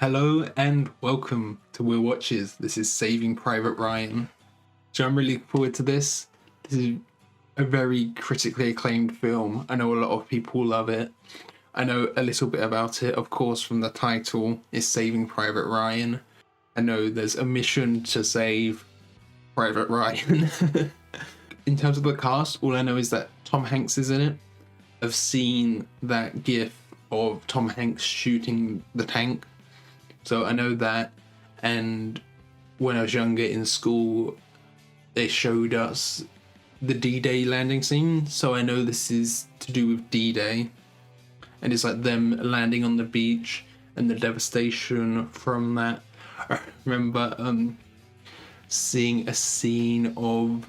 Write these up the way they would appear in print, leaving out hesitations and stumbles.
Hello and welcome to Will Watches. This is Saving Private Ryan. So I'm really looking forward to this. This is a very critically acclaimed film. I know a lot of people love it. I know a little bit about it, of course, from the title is Saving Private Ryan. I know there's a mission to save Private Ryan. In terms of the cast, all I know is that Tom Hanks is in it. I've seen that gif of Tom Hanks shooting the tank. So I know that, and when I was younger in school, they showed us the D-Day landing scene. So I know this is to do with D-Day. And it's like them landing on the beach and the devastation from that. I remember seeing a scene of,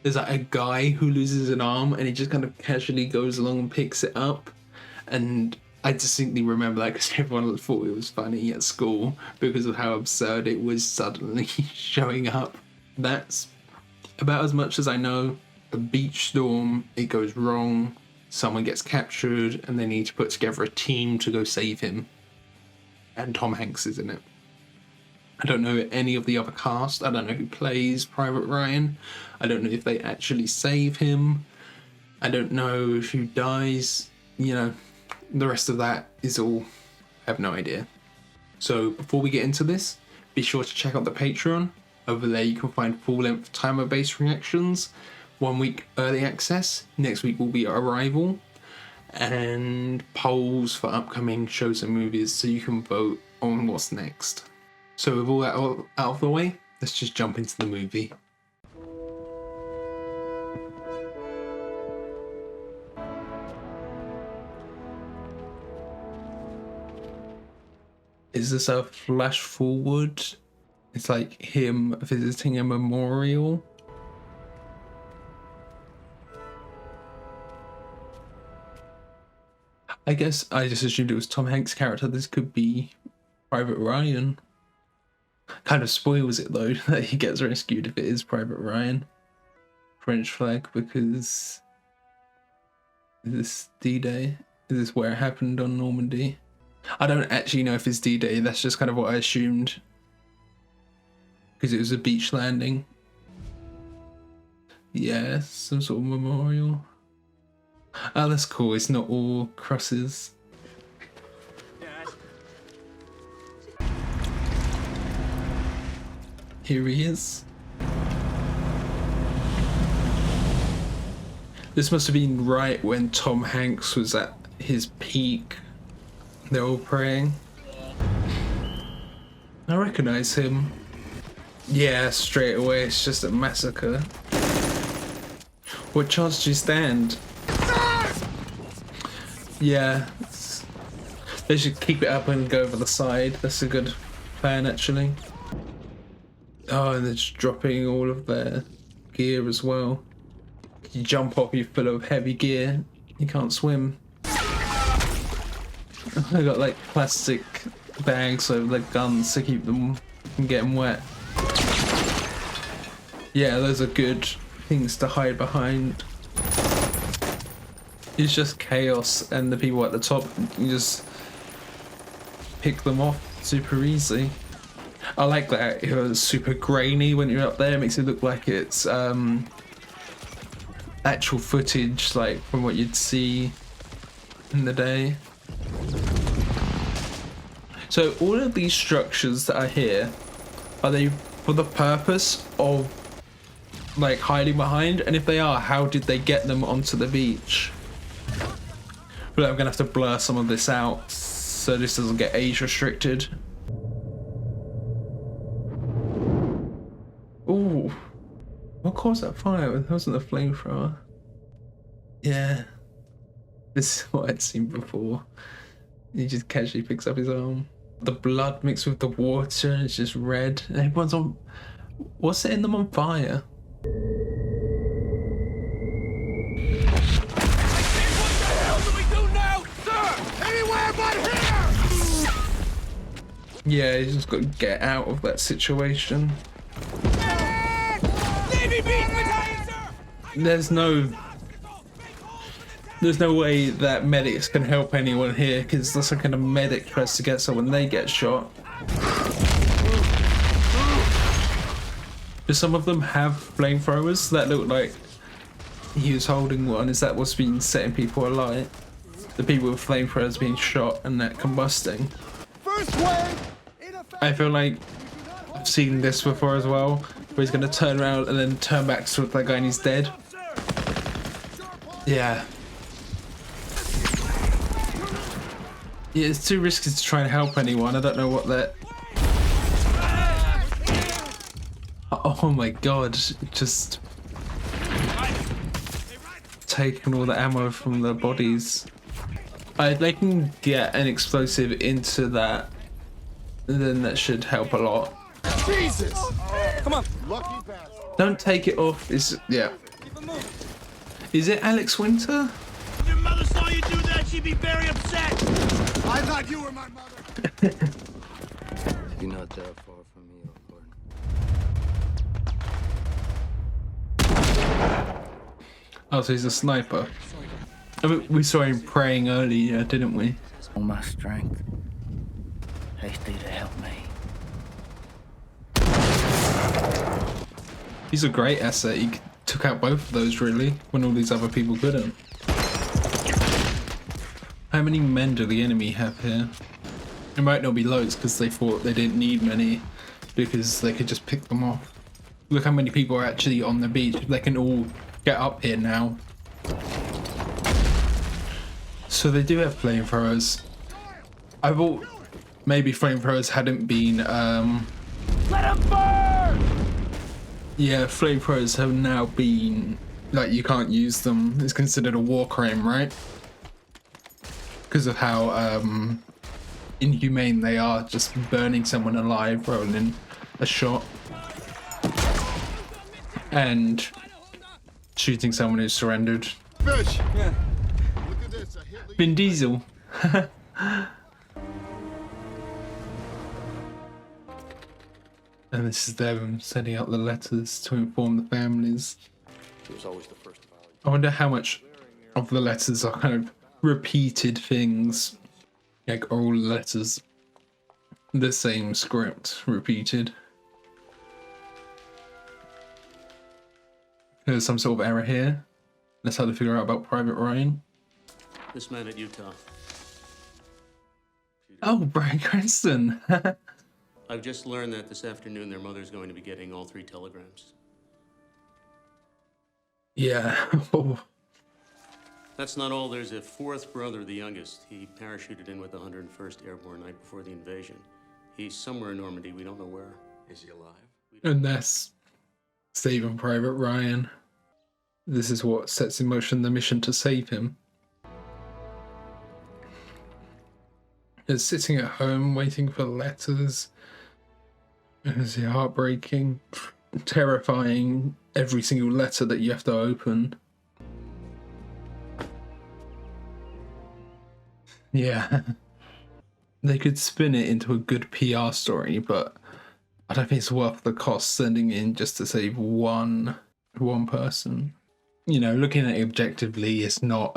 there's like a guy who loses an arm and he just kind of casually goes along and picks it up. And I distinctly remember that because everyone thought it was funny at school because of how absurd it was suddenly showing up. That's about as much as I know. A beach storm, it goes wrong, someone gets captured and they need to put together a team to go save him. And Tom Hanks is in it. I don't know any of the other cast. I don't know who plays Private Ryan. I don't know if they actually save him. I don't know who dies. You know, the rest of that is all, I have no idea. So before we get into this, be sure to check out the Patreon. Over there you can find full-length timer-based reactions, 1 week early access, next week will be Arrival, and polls for upcoming shows and movies so you can vote on what's next. So with all that out of the way, let's just jump into the movie. Is this a flash forward? It's like him visiting a memorial. I guess I just assumed it was Tom Hanks' character. This could be Private Ryan. Kind of spoils it though that he gets rescued if it is Private Ryan. French flag, because is this D-Day? Is this where it happened on Normandy? I don't actually know if it's D-Day, that's just kind of what I assumed. Because it was a beach landing. Yeah, some sort of memorial. Oh, that's cool, it's not all crosses. Here he is. This must have been right when Tom Hanks was at his peak. They're all praying. I recognize him. Yeah, straight away, it's just a massacre. What chance do you stand? Yeah, they should keep it up and go over the side. That's a good plan, actually. Oh, and they're just dropping all of their gear as well. You jump off, you're full of heavy gear. You can't swim. I got like plastic bags of like guns to keep them from getting wet. Yeah, those are good things to hide behind. It's just chaos and the people at the top, you just pick them off super easy. I like that it was super grainy when you're up there. It makes it look like it's actual footage, like from what you'd see in the day. So all of these structures that are here, are they for the purpose of like hiding behind? And if they are, how did they get them onto the beach? But I'm gonna have to blur some of this out so this doesn't get age restricted. Ooh, what caused that fire? It wasn't a flamethrower. Yeah, this is what I'd seen before. He just casually picks up his arm. The blood mixed with the water, it's just red. And everyone's on, what's setting them on fire? What the hell do we do now, sir? Anywhere but here! Yeah, you just got to get out of that situation. Navy beat me, sir! There's no There's no way that medics can help anyone here, because the second a medic tries to get someone, they get shot. Do some of them have flamethrowers? That look like he was holding one. Is that what's been setting people alight? The people with flamethrowers being shot and that combusting. First wave. I feel like I've seen this before as well, where he's going to turn around and then turn back to that guy and he's dead. Yeah. Yeah, it's too risky to try and help anyone. I don't know what that... Oh my god, just taking all the ammo from the bodies. They can get an explosive into that, then that should help a lot. Jesus! Come on. Lucky bastard. Don't take it off. Yeah. Is it Alex Winter? If your mother saw you do that, she'd be very upset. I thought you were my mother. You're not that far from me, Lord. Oh, so he's a sniper. I mean, we saw him praying earlier, didn't we? All my strength. Hasty to help me. He's a great asset. He took out both of those, really, when all these other people couldn't. How many men do the enemy have here? It might not be loads because they thought they didn't need many because they could just pick them off. Look how many people are actually on the beach. They can all get up here now. So they do have flamethrowers. I thought maybe flamethrowers hadn't been Let him burn! yeah, flamethrowers have now been like, you can't use them. It's considered a war crime, right? Because of how inhumane they are, just burning someone alive rather than a shot. And shooting someone who's surrendered. Fish! Yeah. Look at this. Vin Diesel. And this is them sending out the letters to inform the families. He was always the first of our... I wonder how much of the letters are kind of repeated things, like all letters, the same script repeated. There's some sort of error here. That's how to figure out about Private Ryan. This man at Utah. Oh, Bryan Cranston. I've just learned that this afternoon their mother's going to be getting all 3 telegrams. Yeah. Oh. That's not all. There's a 4th brother, the youngest. He parachuted in with the 101st Airborne night before the invasion. He's somewhere in Normandy. We don't know where. Is he alive? And that's Saving Private Ryan. This is what sets in motion the mission to save him. He's sitting at home waiting for letters. It's heartbreaking, terrifying, every single letter that you have to open. Yeah. They could spin it into a good PR story, but I don't think it's worth the cost sending in just to save one person. You know, looking at it objectively, it's not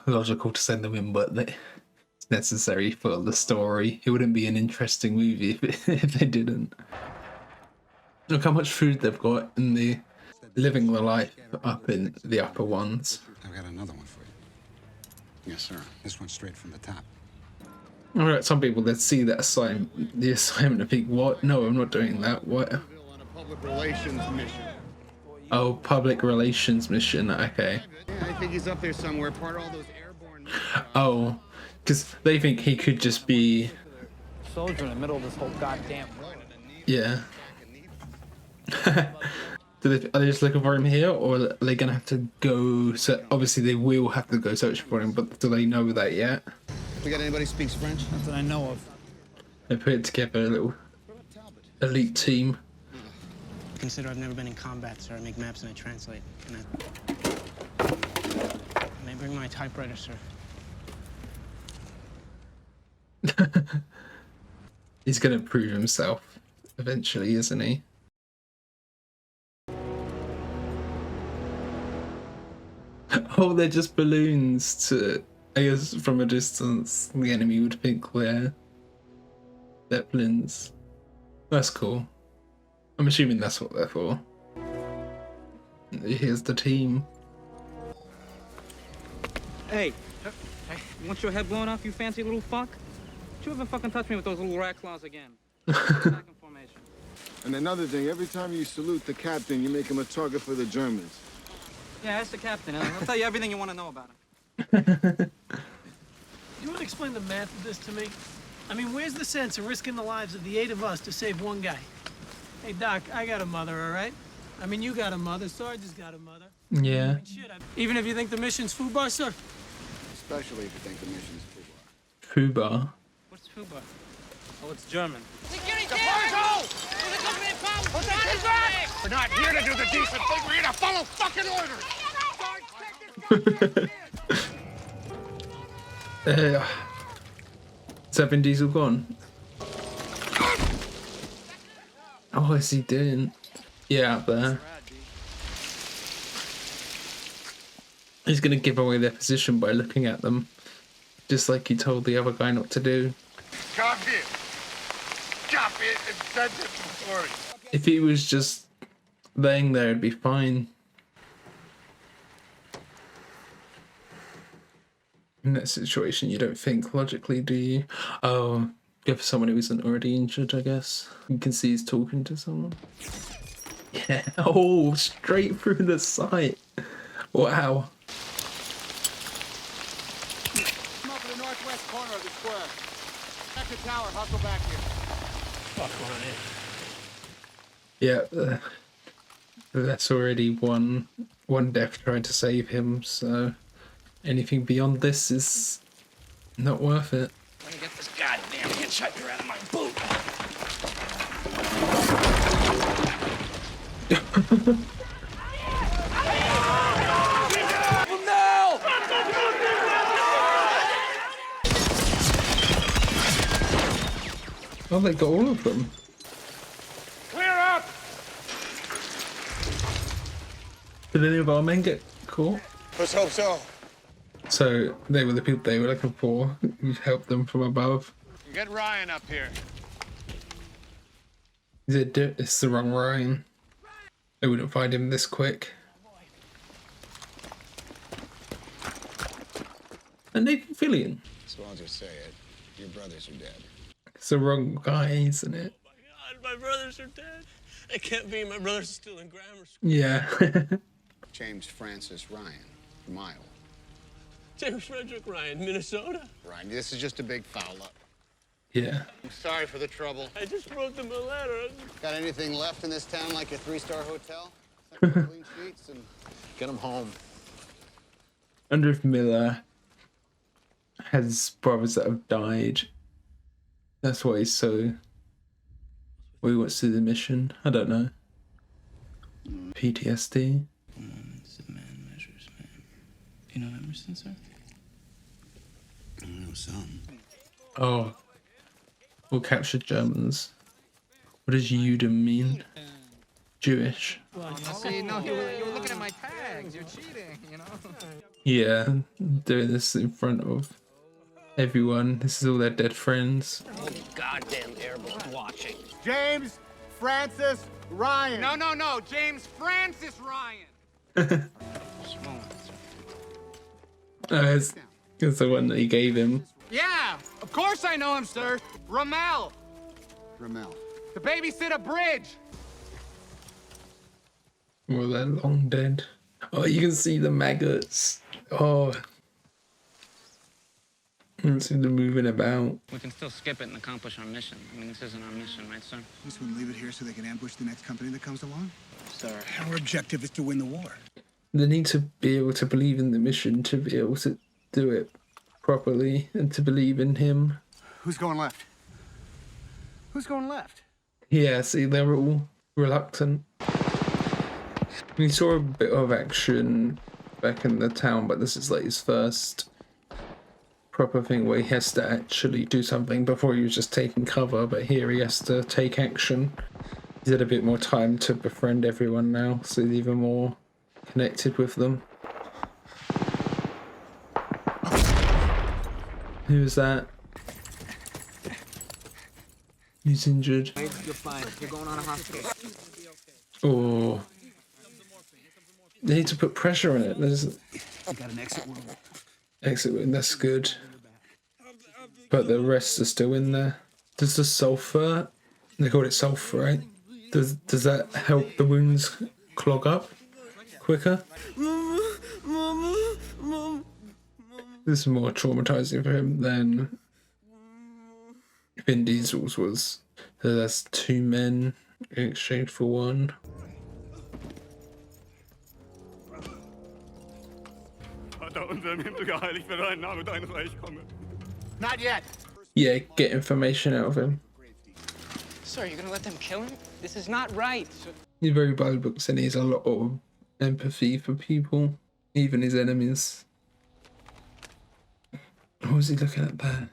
logical to send them in, but it's necessary for the story. It wouldn't be an interesting movie if they didn't. Look how much food they've got in the living the life up in the upper ones. I've got another one for you. Yes, sir. This one's straight from the top. All right, some people that see that assignment, the assignment, and think, "What? No, I'm not doing that." What? On a public relations mission. Oh, public relations mission. Okay. Yeah, I think he's up there somewhere, part of all those airborne... Oh, because they think he could just be. Soldier in the middle of this whole goddamn. Yeah. Are they just looking for him here, or are they gonna have to go? So obviously they will have to go search for him, but do they know that yet? We got anybody who speaks French? Not that I know of. They put together a little elite team. Consider I've never been in combat, sir. I make maps and I translate. And I bring my typewriter, sir. He's gonna prove himself eventually, isn't he? Oh, they're just balloons to, I guess from a distance, the enemy would think they're zeppelins. That's cool. I'm assuming that's what they're for. Here's the team. Hey, you want your head blown off, you fancy little fuck? Don't you ever fucking touch me with those little rat claws again. Back in formation. And another thing, every time you salute the captain, you make him a target for the Germans. Yeah, that's the captain. I'll tell you everything you want to know about him. You want to explain the math of this to me? I mean, where's the sense of risking the lives of the 8 of us to save one guy? Hey, Doc, I got a mother, all right? I mean, you got a mother. Sarge has got a mother. Yeah. I mean, shit, even if you think the mission's FUBAR, sir? Especially if you think the mission's FUBAR. Fubar. What's FUBAR? Oh, it's German. We're not here to do the decent thing. We're here to follow fucking orders. Is that Vin Diesel gone? Oh, is he doing? Yeah, up there. He's gonna give away their position by looking at them, just like he told the other guy not to do. Copy it. Copy it and send it to Tori. If he was just laying there, it'd be fine. In that situation, you don't think logically, do you? Oh, go for someone who isn't already injured, I guess. You can see he's talking to someone. Yeah. Oh, straight through the sight. Wow. I'm up in the northwest corner of the square. Check the tower. Hustle back here. Yeah. That's already one death trying to save him, so anything beyond this is not worth it. Let me get this goddamn hitchhiker out of my boot. Now! Oh, they got all of them. Clear up! Did any of our men get caught? Let's hope so. So they were the people they were looking for. You helped them from above. Get Ryan up here. It's the wrong Ryan. I wouldn't find him this quick. And Nathan Fillion. So I'll just say it. Your brothers are dead. It's the wrong guy, isn't it? Oh my God, my brothers are dead. It can't be. My brothers are still in grammar school. Yeah. James Francis Ryan from Iowa. James Frederick Ryan, Minnesota. Ryan, this is just a big foul up. Yeah. I'm sorry for the trouble. I just wrote them a letter. Got anything left in this town like a 3-star hotel? Clean sheets and get them home. I wonder if Miller has brothers that have died. That's why he's so... Well, he wants to do the mission. I don't know. PTSD. Moments a man measures man. You know Emerson, sir? I know some. Oh. Or captured Germans. What does Juden mean? Jewish. See, no, you were looking at my tags. You're cheating, you know? Yeah, doing this in front of everyone. This is all their dead friends. Goddamn airboat watching. James Francis Ryan. No. James Francis Ryan. It's the one that he gave him. Yeah, of course I know him, sir. Ramel. Ramel. To babysit a bridge. Well, they're long dead. Oh, you can see the maggots. Oh. You can see them moving about. We can still skip it and accomplish our mission. I mean, this isn't our mission, right, sir? Just want to leave it here so they can ambush the next company that comes along? Sir. Our objective is to win the war. They need to be able to believe in the mission to be able to do it properly and to believe in him. Who's going left? Who's going left? Yeah, see, they're all reluctant. We saw a bit of action back in the town, but this is like his first proper thing where he has to actually do something. Before he was just taking cover, but here he has to take action. He's had a bit more time to befriend everyone now, so he's even more connected with them. Who was that? He's injured. You're fine. You're going on a hospital. Oh. They need to put pressure on it. There's I got an exit wound. exit wound, that's good. But the rest are still in there. Does the sulfur, they call it sulfur, right? Does that help the wounds clog up quicker? This is more traumatizing for him than Vin Diesel's was. So that's 2 men in exchange for 1. Not yet. Yeah, get information out of him. Sir, you're gonna let them kill him? This is not right. He's very by the books and he has a lot of empathy for people, even his enemies. What was he looking at there?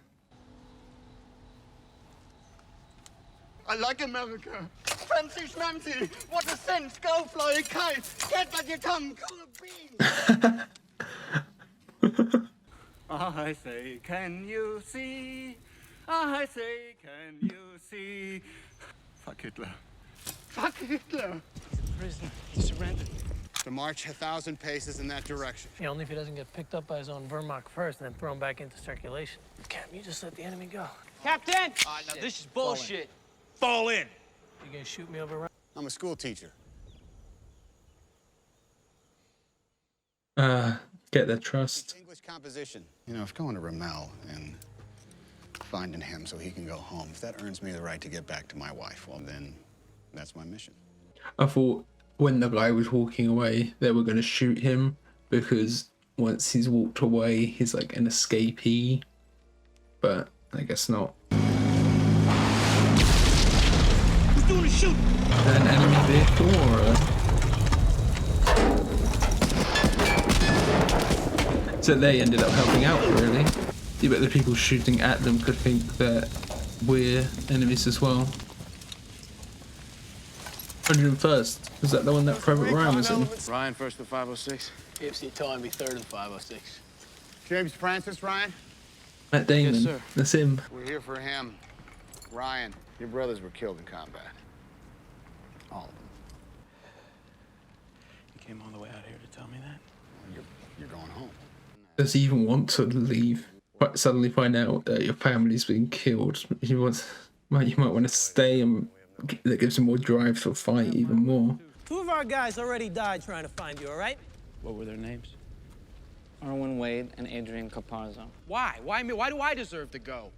I like America. Fancy schmancy. What a sense. Go fly a kite. Get back your tongue. Cool beans. I say, can you see? I say, can you see? Fuck Hitler. Fuck Hitler. He's in prison. He surrendered. To march 1,000 paces in that direction. Yeah, only if he doesn't get picked up by his own Wehrmacht first and then thrown back into circulation. Cap, you just let the enemy go. Captain! Now this is bullshit. Fall in. You gonna shoot me over? I'm a school teacher. Get their trust. English composition. You know, if going to Ramel and finding him so he can go home, if that earns me the right to get back to my wife, well, then that's my mission. I thought when the guy was walking away, they were going to shoot him because once he's walked away, he's like an escapee. But I guess not. Who's doing the shooting? An enemy vehicle or a... So they ended up helping out, really. Yeah, but the people shooting at them could think that we're enemies as well. 101st. Was that the one that Private Ryan was in? Ryan, first to 506. KFC telling me third and 506. James Francis, Ryan? Matt Damon. Yes, sir. That's him. We're here for him. Ryan, your brothers were killed in combat. All of them. You came all the way out here to tell me that? Well, you're going home. Does he even want to leave? But suddenly find out that your family's been killed. He wants... Well, you might want to stay, and that gives him more drive to fight even more. 2 of our guys already died trying to find you, all right? What were their names? Arwen Wade and Adrian Caparzo. Why? Why me? Why do I deserve to go?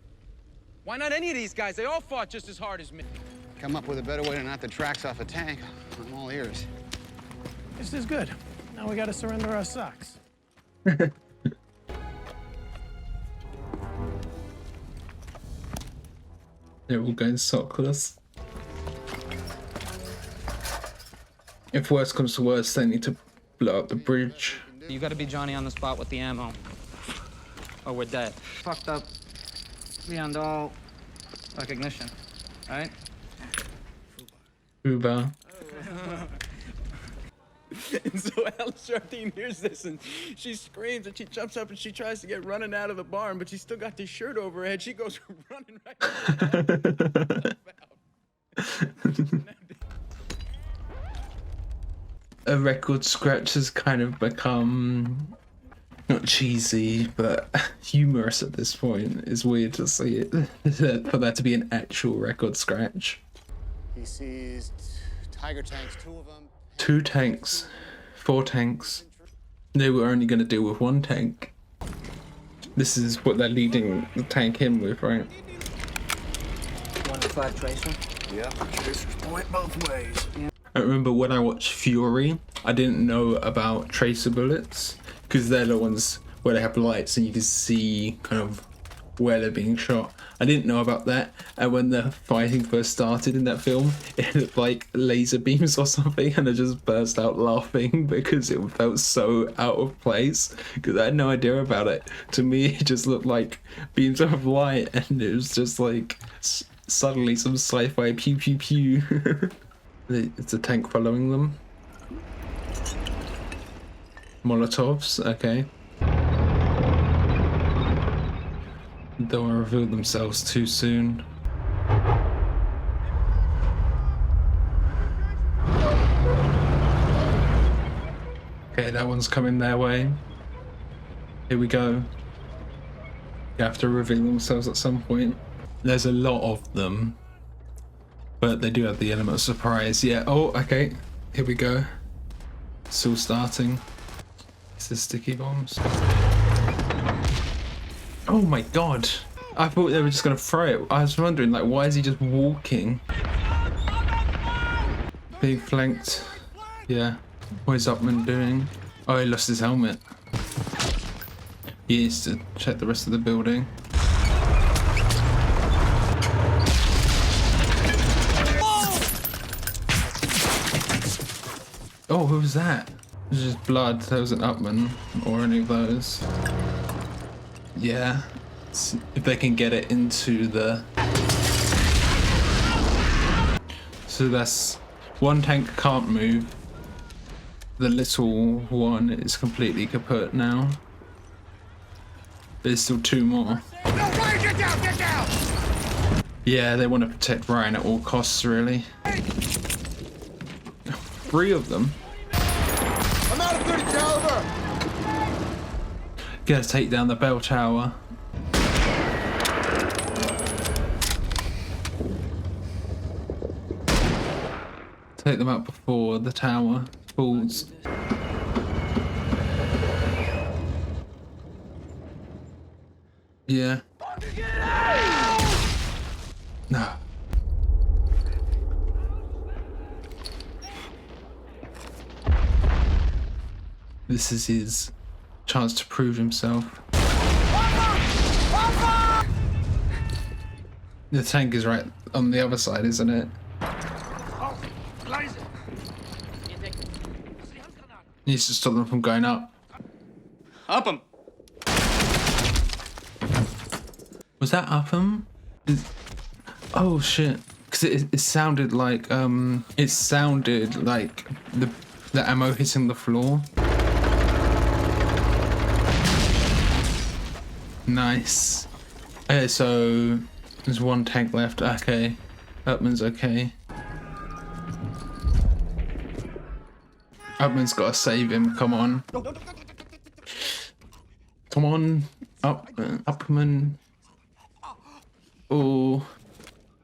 Why not any of these guys? They all fought just as hard as me. Come up with a better way to knock the tracks off a tank. I'm all ears. This is good. Now we gotta surrender our socks. They're all going sockless. If worse comes to worse, they need to blow up the bridge. You gotta be Johnny on the spot with the ammo. Or we're dead. Fucked up beyond all recognition, right? Uber. And so Alice Jardine hears this and she screams and she jumps up and she tries to get running out of the barn, but she's still got this shirt over her head. She goes running right A record scratch has kind of become not cheesy, but humorous at this point. It's weird to see it, for that to be an actual record scratch. He seized Tiger tanks, 2 of them. 2 tanks, 4 tanks. They were only going to deal with 1 tank. This is what they're leading the tank in with, right? 1 to 5 tracer. Yeah, tracers point both ways. I remember when I watched Fury, I didn't know about tracer bullets, because they're the ones where they have lights and you can see kind of where they're being shot. I didn't know about that, and when the fighting first started in that film, it looked like laser beams or something, and I just burst out laughing because it felt so out of place, because I had no idea about it. To me, it just looked like beams of light, and it was just like suddenly some sci-fi pew pew pew. It's a tank following them. Molotovs, okay. Don't want to reveal themselves too soon. Okay, that one's coming their way. Here we go. They have to reveal themselves at some point. There's a lot of them, but they do have the element of surprise. Yeah. Oh, okay. Here we go. Still starting. This is sticky bombs. Oh my god. I thought they were just gonna throw it. I was wondering, like, why is he just walking? Being flanked. Yeah. What is Upham doing? Oh, he lost his helmet. He needs to check the rest of the building. Oh, who was that? It was just blood. There wasn't Upham or any of those. Yeah. If they can get it into the... So that's... One tank can't move. The little one is completely kaput now. There's still two more. No, Ryan, get down! Get down! Yeah, they want to protect Ryan at all costs, really. 3 of them. I'm out of 30 caliber! Gotta take down the bell tower. Take them out before the tower falls. Yeah. No. This is his chance to prove himself. The tank is right on the other side, isn't it? Needs to stop them from going up. Upham! Was that Upham? Oh shit! Because it sounded like the ammo hitting the floor. Nice. Okay, so there's one tank left. Okay, Upman's okay. Upman's got to save him. Come on. Come on, Upman. Oh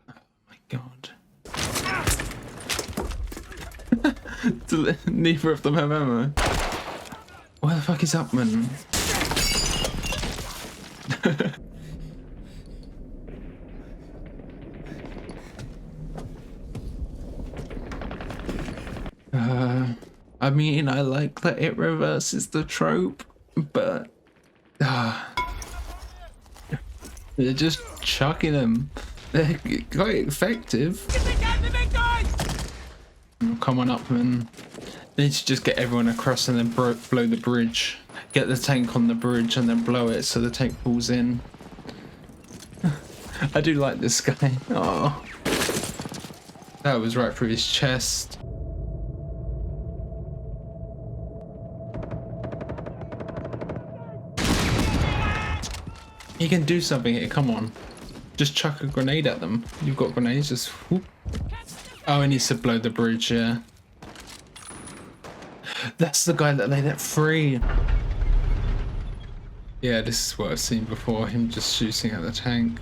my god. Neither of them have ammo. Where the fuck is Upman? I mean, I like that it reverses the trope, but they're just chucking them. They're quite effective. Come on up, man. They need to just get everyone across and then blow the bridge. Get the tank on the bridge and then blow it so the tank pulls in. I do like this guy. Oh, that was right through his chest. You can do something here, come on. Just chuck a grenade at them. You've got grenades, just whoop. Oh, he needs to blow the bridge, yeah. That's the guy that they let free. Yeah, this is what I've seen before, him just shooting at the tank.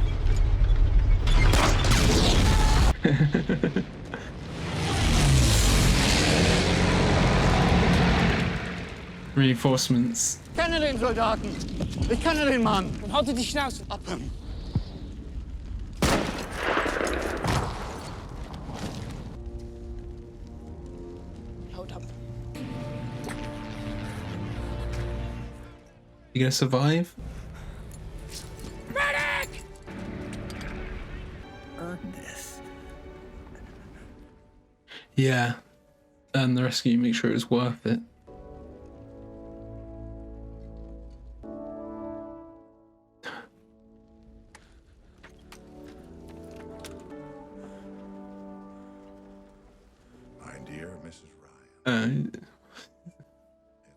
Reinforcements. Ich kenne den Soldaten. Ich kenne den Mann. Und halte die Schnauze. Upham. Haut ab. You gonna survive? Medic! Earn this. Yeah. And the rescue, make sure it was worth it.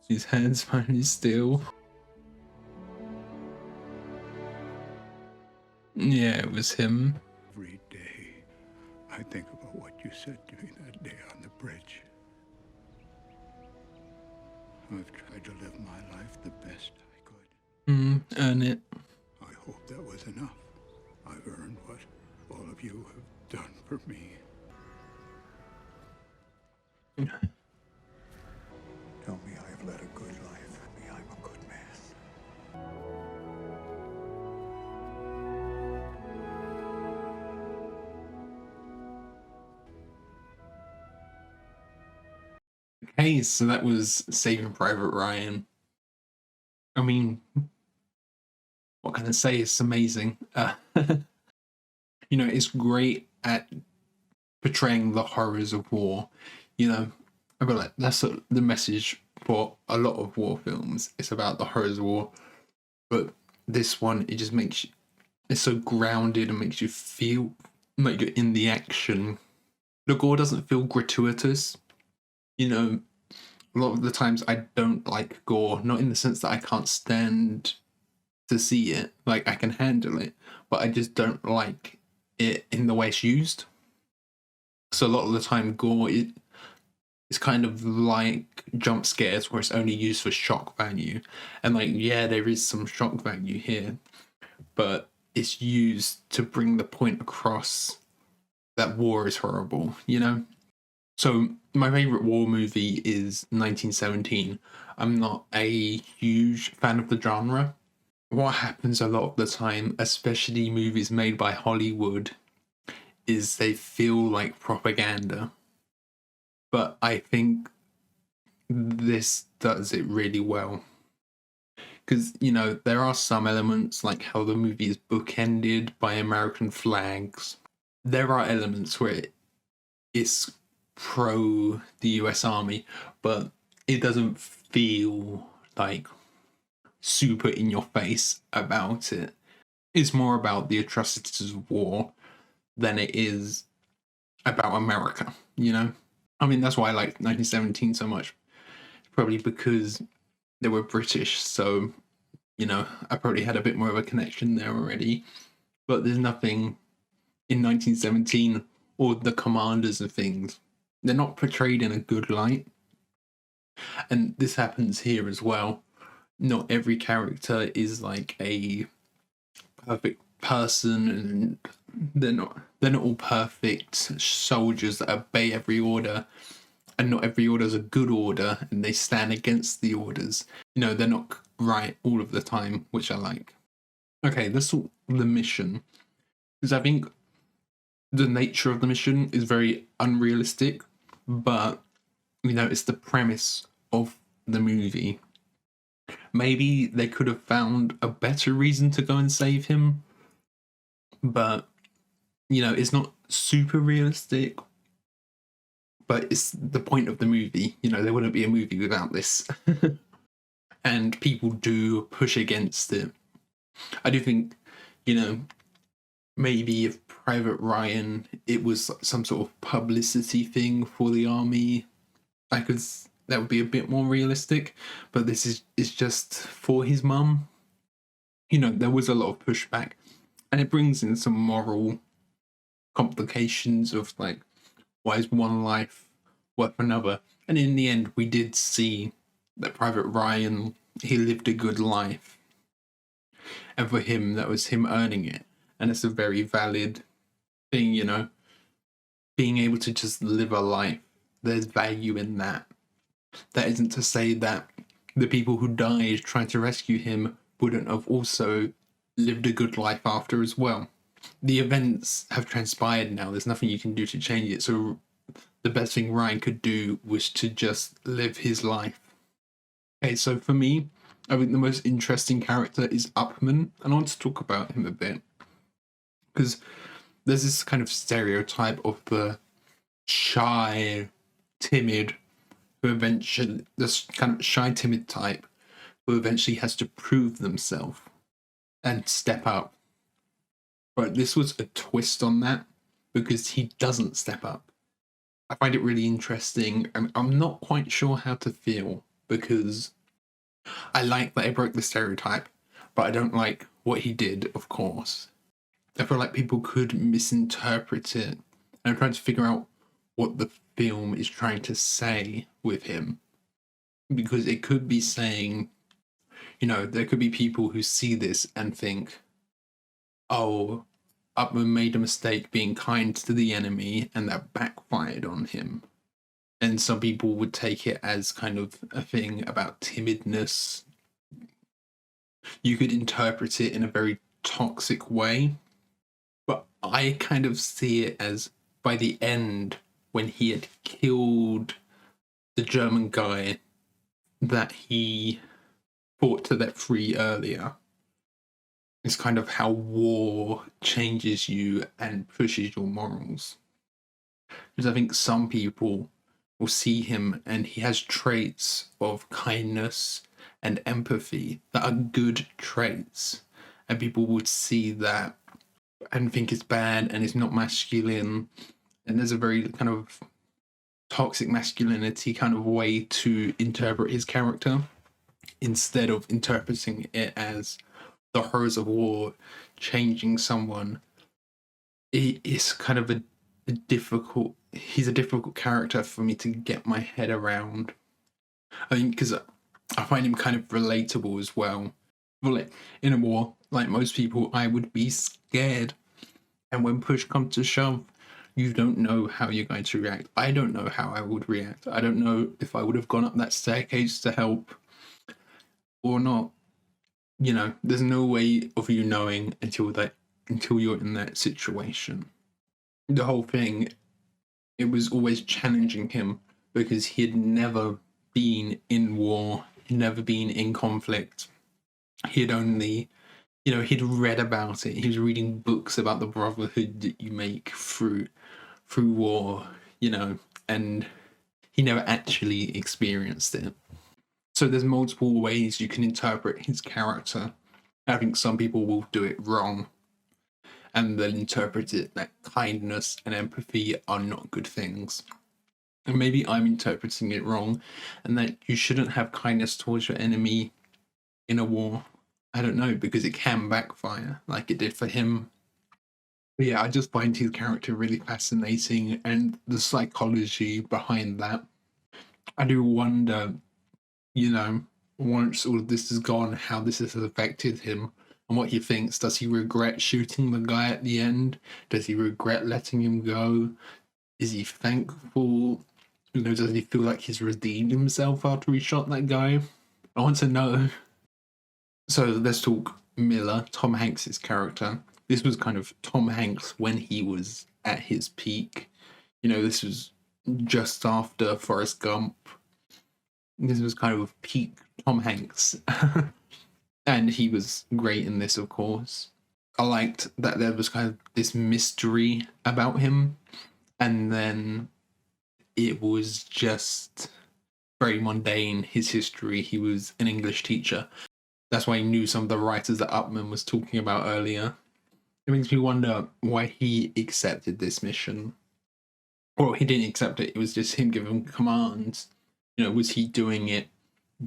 His hands finally still. Yeah, it was him. Every day, I think about what you said to me that day on the bridge. I've tried to live my life the best I could. Earn it. I hope that was enough. I've earned what all of you have done for me. Tell me I have led a good life. Tell me I'm a good man. Okay, so that was Saving Private Ryan. I mean, what can I say? It's amazing. You know, it's great at portraying the horrors of war. You know, I feel like that's the message for a lot of war films. It's about the horrors of war. But this one, it just makes you, it's so grounded and makes you feel like you're in the action. The gore doesn't feel gratuitous. You know, a lot of the times I don't like gore, not in the sense that I can't stand to see it, like I can handle it, but I just don't like it in the way it's used. So a lot of the time gore it's kind of like jump scares where it's only used for shock value. And like, yeah, there is some shock value here, but it's used to bring the point across that war is horrible, you know? So my favorite war movie is 1917. I'm not a huge fan of the genre. What happens a lot of the time, especially movies made by Hollywood, is they feel like propaganda. But I think this does it really well. Because, you know, there are some elements, like how the movie is bookended by American flags. There are elements where it's pro the US Army, but it doesn't feel like super in your face about it. It's more about the atrocities of war than it is about America, you know? I mean, that's why I like 1917 so much. Probably because they were British, so, you know, I probably had a bit more of a connection there already. But there's nothing in 1917 or the commanders and things. They're not portrayed in a good light. And this happens here as well. Not every character is like a perfect person, and they're not all perfect soldiers that obey every order, and not every order is a good order and they stand against the orders. You know, they're not right all of the time, which I like. Okay, let's talk the mission, because I think the nature of the mission is very unrealistic, but you know, it's the premise of the movie. Maybe they could have found a better reason to go and save him, but you know, it's not super realistic, but it's the point of the movie. You know, there wouldn't be a movie without this. And people do push against it. I do think, you know, maybe if Private Ryan, it was some sort of publicity thing for the army, that would be a bit more realistic. But this is just for his mum. You know, there was a lot of pushback, and it brings in some moral complications of like, why is one life worth another? And in the end, we did see that Private Ryan, he lived a good life, and for him, that was him earning it. And it's a very valid thing, you know, being able to just live a life. There's value in that. That isn't to say that the people who died trying to rescue him wouldn't have also lived a good life after as well. The events have transpired now. There's nothing you can do to change it. So the best thing Ryan could do was to just live his life. Okay, so for me, I think the most interesting character is Upham, and I want to talk about him a bit. Because there's this kind of stereotype of the shy, timid, who eventually, this kind of shy, timid type, who eventually has to prove themselves and step up. But this was a twist on that, because he doesn't step up. I find it really interesting, and I'm not quite sure how to feel, because I like that I broke the stereotype, but I don't like what he did, of course. I feel like people could misinterpret it. And I'm trying to figure out what the film is trying to say with him. Because it could be saying, there could be people who see this and think, oh, Upham made a mistake being kind to the enemy and that backfired on him. And some people would take it as kind of a thing about timidness. You could interpret it in a very toxic way. But I kind of see it as, by the end, when he had killed the German guy that he fought to let free earlier, it's kind of how war changes you and pushes your morals. Because I think some people will see him and he has traits of kindness and empathy that are good traits. And people would see that and think it's bad and it's not masculine. And there's a very kind of toxic masculinity kind of way to interpret his character, instead of interpreting it as the horrors of war changing someone. It's kind of he's a difficult character for me to get my head around. I think because I find him kind of relatable as well. Well, like, in a war, like most people, I would be scared. And when push comes to shove, you don't know how you're going to react. I don't know how I would react. I don't know if I would have gone up that staircase to help or not. There's no way of you knowing until you're in that situation. The whole thing, it was always challenging him because he had never been in war, he'd never been in conflict. He'd only, he'd read about it. He was reading books about the brotherhood that you make through war, and he never actually experienced it. So there's multiple ways you can interpret his character. I think some people will do it wrong and they'll interpret it that kindness and empathy are not good things. And maybe I'm interpreting it wrong and that you shouldn't have kindness towards your enemy in a war. I don't know, because it can backfire like it did for him. But yeah, I just find his character really fascinating and the psychology behind that. I do wonder, once all of this is gone, how this has affected him and what he thinks. Does he regret shooting the guy at the end? Does he regret letting him go? Is he thankful? Does he feel like he's redeemed himself after he shot that guy? I want to know. So let's talk Miller, Tom Hanks' character. This was kind of Tom Hanks when he was at his peak. This was just after Forrest Gump. This was kind of peak Tom Hanks. And he was great in this, of course. I liked that there was kind of this mystery about him. And then it was just very mundane, his history. He was an English teacher. That's why he knew some of the writers that Upham was talking about earlier. It makes me wonder why he accepted this mission. Well, he didn't accept it. It was just him giving commands. Was he doing it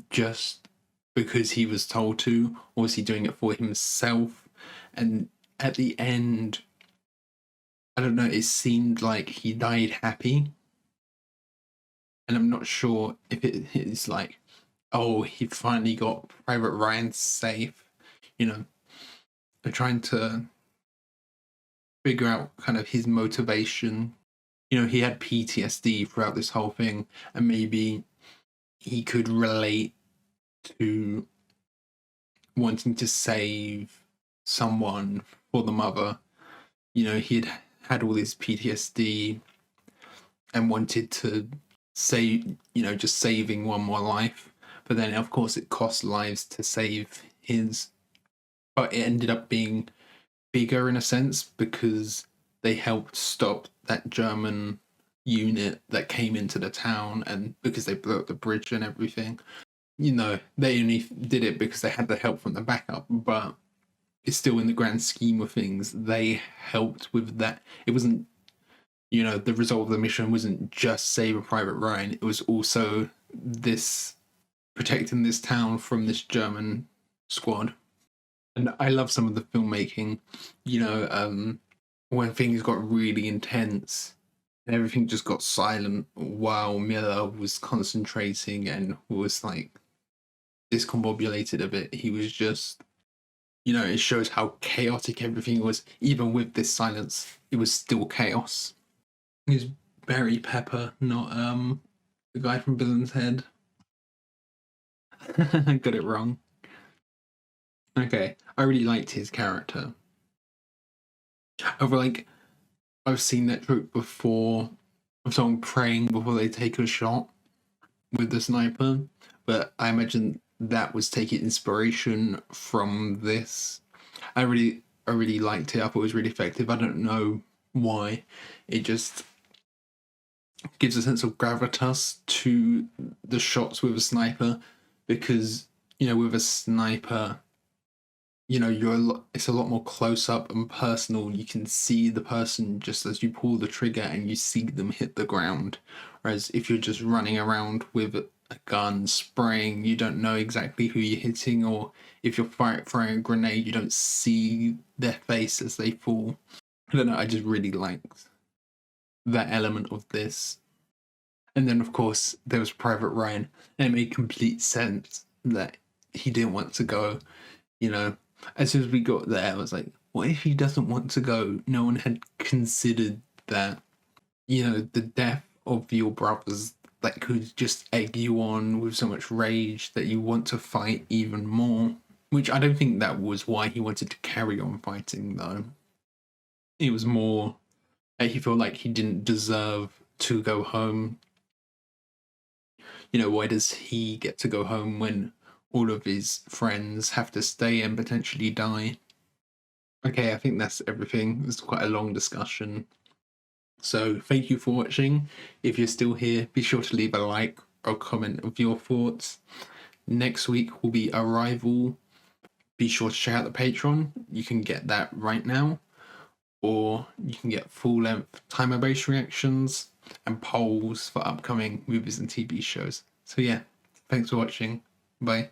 just because he was told to, or was he doing it for himself? And at the end, I don't know, it seemed like he died happy. And I'm not sure if it is like, oh, he finally got Private Ryan safe. They're trying to figure out kind of his motivation. He had PTSD throughout this whole thing, and maybe he could relate to wanting to save someone for the mother. He'd had all this PTSD and wanted to save, just saving one more life. But then, of course, it cost lives to save his. But it ended up being bigger in a sense because they helped stop that German unit that came into the town, and because they blew up the bridge and everything. They only did it because they had the help from the backup, but it's still, in the grand scheme of things, they helped with that. It wasn't, the result of the mission wasn't just saving Private Ryan. It was also this protecting this town from this German squad. And I love some of the filmmaking, you know, when things got really intense and everything just got silent while Miller was concentrating and was like discombobulated a bit. He was just, you know, it shows how chaotic everything was. Even with this silence, it was still chaos. He's Barry Pepper, not the guy from Villain's Head. I got it wrong. Okay, I really liked his character. I've seen that trope before of someone praying before they take a shot with the sniper, but I imagine that was taking inspiration from this. I really liked it. I thought it was really effective. I don't know why. It just gives a sense of gravitas to the shots with a sniper, because, you know, with a sniper, you know, it's a lot more close up and personal. You can see the person just as you pull the trigger and you see them hit the ground. Whereas if you're just running around with a gun spraying, you don't know exactly who you're hitting, or if you're throwing a grenade, you don't see their face as they fall. I don't know, I just really liked that element of this. And then, of course, there was Private Ryan, and it made complete sense that he didn't want to go, you know. As soon as we got there, I was like, what if he doesn't want to go? No one had considered that, you know, the death of your brothers that could just egg you on with so much rage that you want to fight even more. Which I don't think that was why he wanted to carry on fighting, though. It was more that he felt like he didn't deserve to go home. You know, why does he get to go home when all of his friends have to stay and potentially die? Okay, I think that's everything. It's quite a long discussion. So thank you for watching. If you're still here, be sure to leave a like or comment of your thoughts. Next week will be Arrival. Be sure to check out the Patreon. You can get that right now. Or you can get full-length timer-based reactions and polls for upcoming movies and TV shows. So yeah, thanks for watching. Bye.